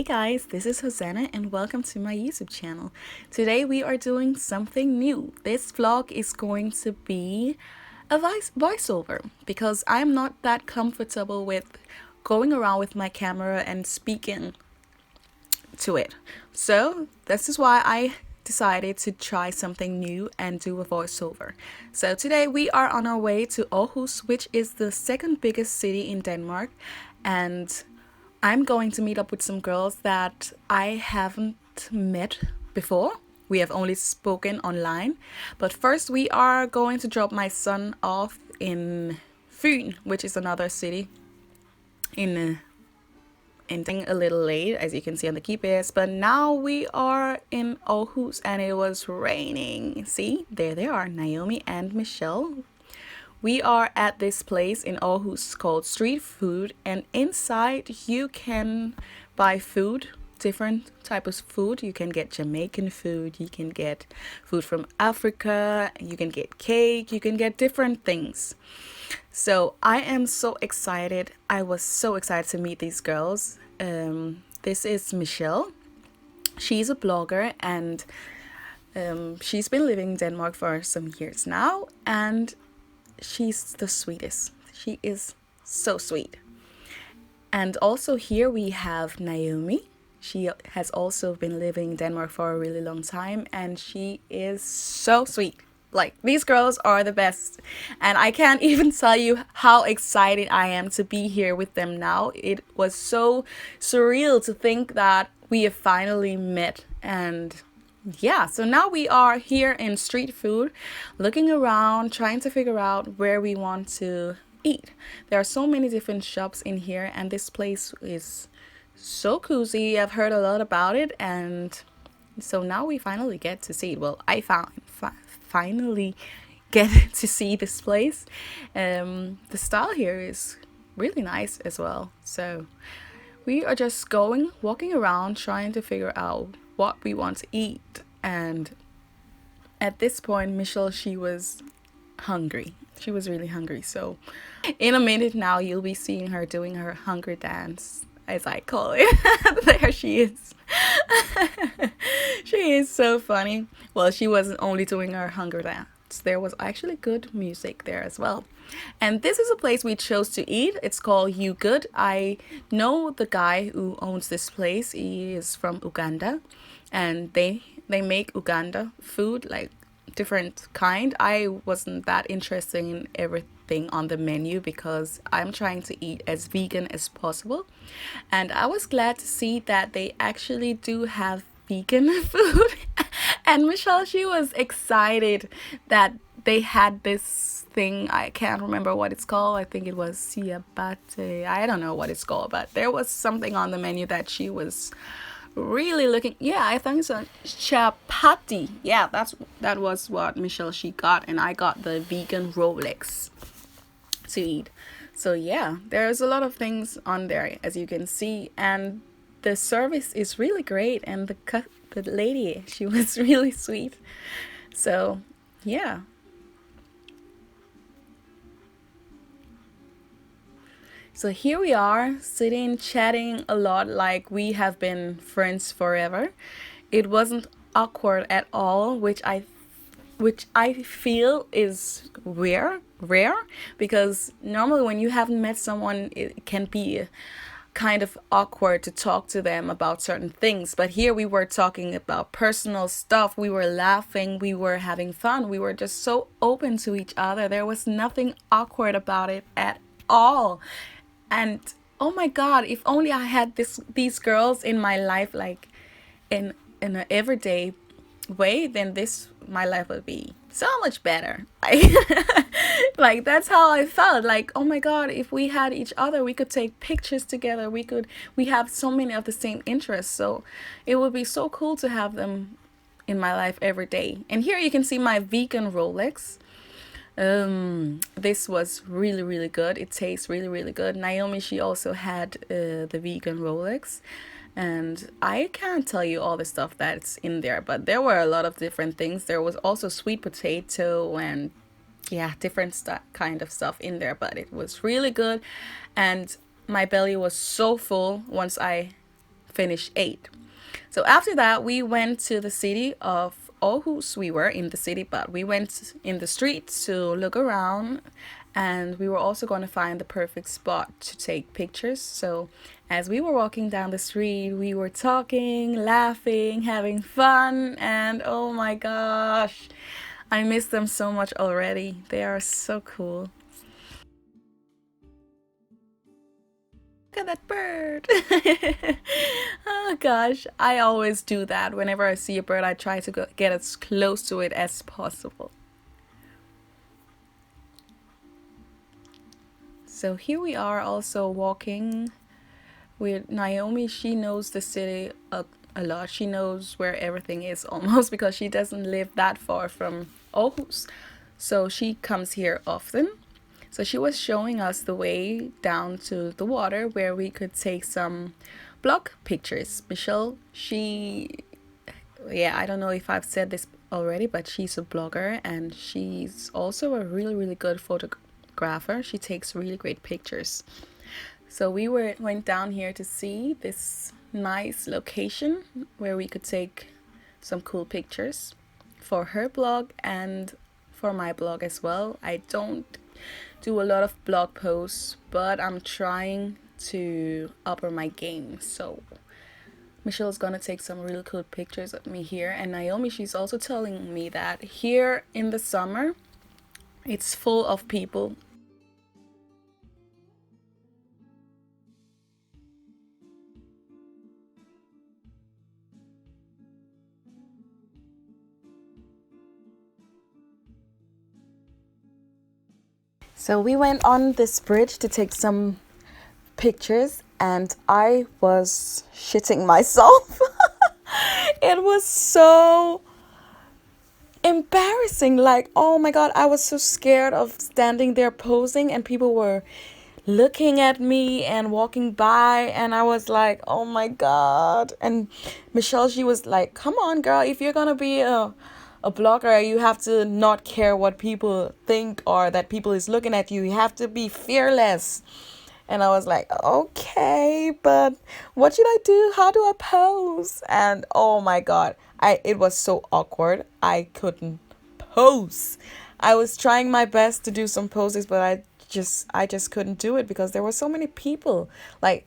guys, this is Hosanna and welcome to my YouTube channel. Today we are doing something new. This vlog is going to be a voiceover because I'm not that comfortable with going around with my camera and speaking to it. So this is why I decided to try something new and do a voiceover. So today we are on our way to Århus, which is the second biggest city in Denmark, and I'm going to meet up with some girls that I haven't met before. We have only spoken online. But first we are going to drop my son off in Fyn, which is another city in ending a little late, as you can see on the GPS. But now we are in Århus and it was raining. See, there they are, Naomi and Michelle. We are at this place in Århus called Street Food, and inside you can buy food, different types of food. You can get Jamaican food, you can get food from Africa, you can get cake, you can get different things. So I am so excited. I was so excited to meet these girls. This is Michelle. She's a blogger and she's been living in Denmark for some years now, and she's the sweetest. She is so sweet. And also here we have Naomi. She has also been living in Denmark for a really long time and she is so sweet. Like, these girls are the best. And I can't even tell you how excited I am to be here with them now. It was so surreal to think that we have finally met. And yeah, so now we are here in Street Food, looking around, trying to figure out where we want to eat. There are so many different shops in here and this place is so cozy. I've heard a lot about it, and so now we finally get to see it. Well, I finally get to see this place. The style here is really nice as well. So we are just walking around, trying to figure out what we want to eat. And at this point, Michelle, she was hungry. She was really hungry. So in a minute now, you'll be seeing her doing her hunger dance, as I call it. There she is. She is so funny. Well, she wasn't only doing her hunger dance. There was actually good music there as well. And this is a place we chose to eat. It's called You Good. I know the guy who owns this place. He is from Uganda, and they make Uganda food, like different kind. I wasn't that interested in everything on the menu because I'm trying to eat as vegan as possible. And I was glad to see that they actually do have vegan food. And Michelle, she was excited that they had this thing. I can't remember what it's called. I think it was ciabatte. I don't know what it's called, but there was something on the menu that she was really looking. Yeah, I think so. Chapati. Yeah, that was what Michelle she got, and I got the vegan Rolex to eat. So yeah, there's a lot of things on there, as you can see, and the service is really great, and the lady, she was really sweet. So yeah. So here we are, sitting, chatting a lot like we have been friends forever. It wasn't awkward at all, which I feel is rare, because normally when you haven't met someone, it can be kind of awkward to talk to them about certain things. But here we were talking about personal stuff. We were laughing, we were having fun, we were just so open to each other. There was nothing awkward about it at all. And oh my god, if only I had these girls in my life, like in an everyday way, then my life would be so much better. Like that's how I felt. Like, oh my god, if we had each other, we could take pictures together. We have so many of the same interests. So it would be so cool to have them in my life every day. And here you can see my vegan Rolex. This was really good. It tastes really good. Naomi, she also had the vegan Rolex, and I can't tell you all the stuff that's in there, but there were a lot of different things. There was also sweet potato and yeah, different kind of stuff in there, but it was really good. And my belly was so full once I finish 8. So after that, we went to the city of Århus. We were in the city, but we went in the streets to look around, and we were also going to find the perfect spot to take pictures. So as we were walking down the street, we were talking, laughing, having fun, and oh my gosh, I miss them so much already. They are so cool. Look at that bird. Oh gosh, I always do that. Whenever I see a bird, I try to get as close to it as possible. So here we are also walking with Naomi. She knows the city a lot. She knows where everything is almost because she doesn't live that far from Aarhus. So she comes here often. So she was showing us the way down to the water where we could take some blog pictures. Michelle, I don't know if I've said this already, but she's a blogger and she's also a really, really good photographer. She takes really great pictures. So we went down here to see this nice location where we could take some cool pictures for her blog and for my blog as well. I don't do a lot of blog posts, but I'm trying to upper my game. So Michelle's gonna take some really cool pictures of me here, and Naomi, she's also telling me that here in the summer it's full of people. So we went on this bridge to take some pictures, and I was shitting myself. It was so embarrassing. Like, oh my god, I was so scared of standing there posing, and people were looking at me and walking by, and I was like, oh my god. And Michelle, she was like, come on girl, if you're gonna be a blogger, you have to not care what people think or that people is looking at you. You have to be fearless. And I was like, okay, but what should I do? How do I pose? And oh my god, it was so awkward. I couldn't pose. I was trying my best to do some poses, but I just couldn't do it because there were so many people. Like,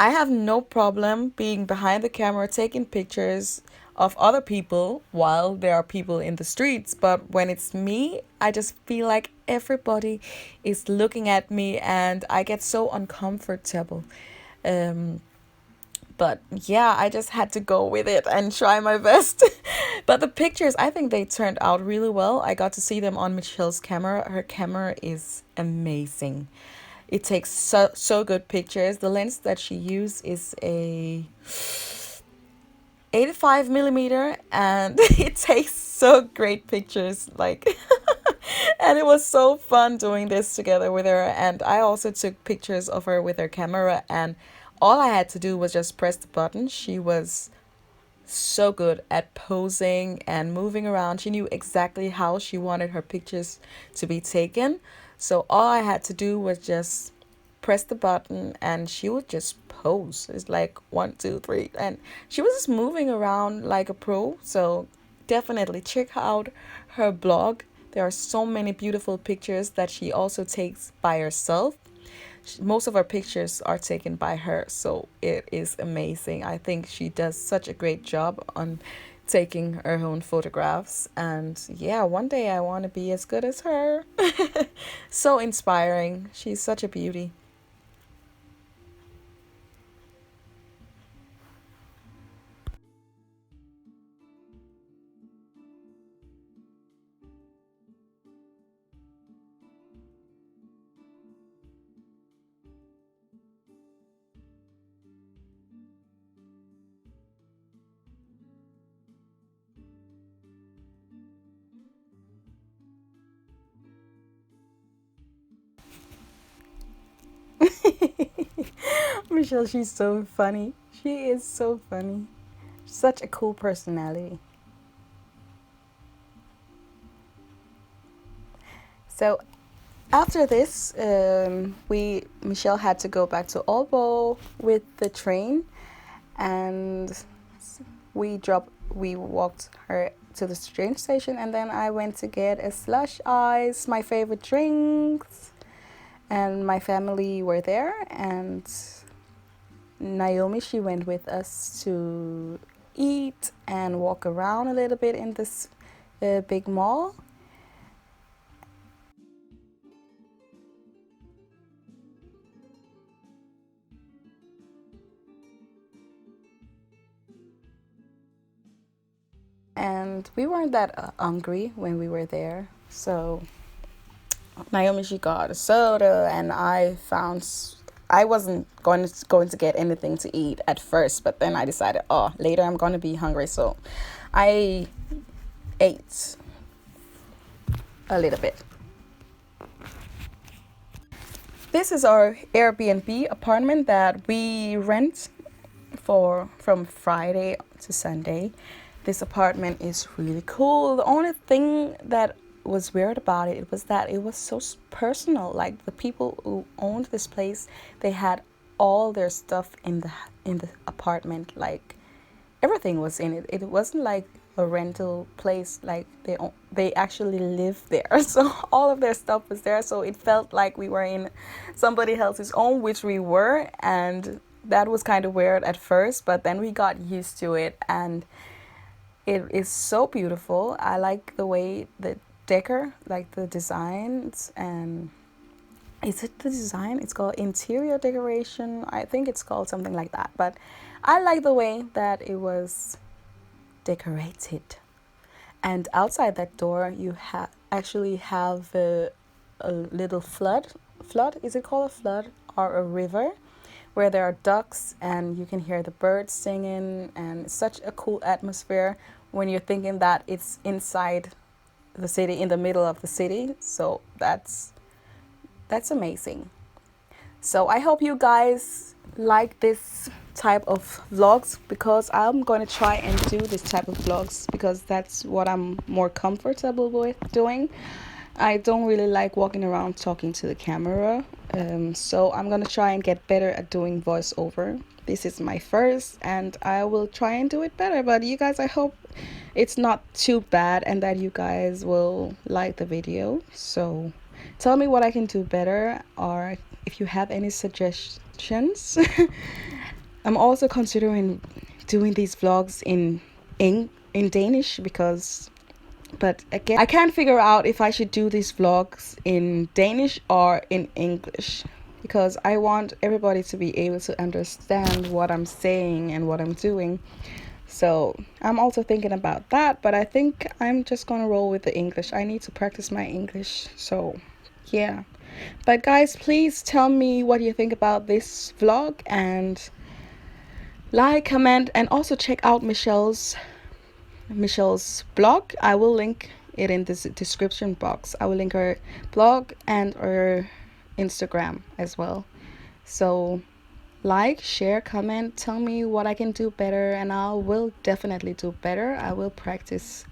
I have no problem being behind the camera taking pictures of other people while there are people in the streets, but when it's me, I just feel like everybody is looking at me and I get so uncomfortable. Um, but yeah, I just had to go with it and try my best. But the pictures, I think they turned out really well. I got to see them on Michelle's camera. Her camera is amazing. It takes so good pictures. The lens that she used is a 85 millimeter, and it takes so great pictures. Like, and it was so fun doing this together with her. And I also took pictures of her with her camera, and all I had to do was just press the button. She was so good at posing and moving around. She knew exactly how she wanted her pictures to be taken. So all I had to do was just press the button and she would just pose. It's like 1, 2, 3. And she was just moving around like a pro. So definitely check out her blog. There are so many beautiful pictures that she also takes by herself. Most of her pictures are taken by her, so it is amazing. I think she does such a great job on taking her own photographs, and yeah, one day I want to be as good as her. So inspiring. She's such a beauty. Michelle, she's so funny. She is so funny. Such a cool personality. So after this, we Michelle had to go back to Aalborg with the train, and we walked her to the train station, and then I went to get a slush ice, my favorite drinks, and my family were there, and Naomi, she went with us to eat and walk around a little bit in this big mall. And we weren't that hungry when we were there, so Naomi, she got a soda, and I wasn't going to get anything to eat at first, but then I decided, oh, later I'm going to be hungry, so I ate a little bit. This is our Airbnb apartment that we rent from Friday to Sunday. This apartment is really cool. The only thing that was weird about it was that it was so personal. Like, the people who owned this place, they had all their stuff in the apartment. Like, everything was in it. It wasn't like a rental place. Like, they actually lived there, so all of their stuff was there. So it felt like we were in somebody else's home, which we were, and that was kind of weird at first, but then we got used to it, and it is so beautiful. I like the way like the designs, and is it the design? It's called interior decoration. I think it's called something like that, but I like the way that it was decorated. And outside that door, you actually have a little flood. Is it called a flood or a river? Where there are ducks, and you can hear the birds singing, and it's such a cool atmosphere when you're thinking that it's inside the city, in the middle of the city. So that's amazing. So I hope you guys like this type of vlogs, because I'm going to try and do this type of vlogs because that's what I'm more comfortable with doing. I don't really like walking around talking to the camera, so I'm gonna try and get better at doing voiceover. This is my first, and I will try and do it better. But you guys, I hope it's not too bad and that you guys will like the video. So tell me what I can do better, or if you have any suggestions. I'm also considering doing these vlogs in Danish, but again, I can't figure out if I should do these vlogs in Danish or in English, because I want everybody to be able to understand what I'm saying and what I'm doing. So I'm also thinking about that, but I think I'm just gonna roll with the English. I need to practice my English, so yeah. But guys, please tell me what you think about this vlog, and like, comment, and also check out Michelle's blog. I will link it in this description box. I will link her blog and her Instagram as well. So like, share, comment, tell me what I can do better, and I will definitely do better. I will practice.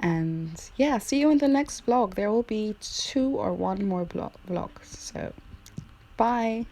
And yeah, see you in the next vlog. There will be 2 or 1 more vlogs. So bye.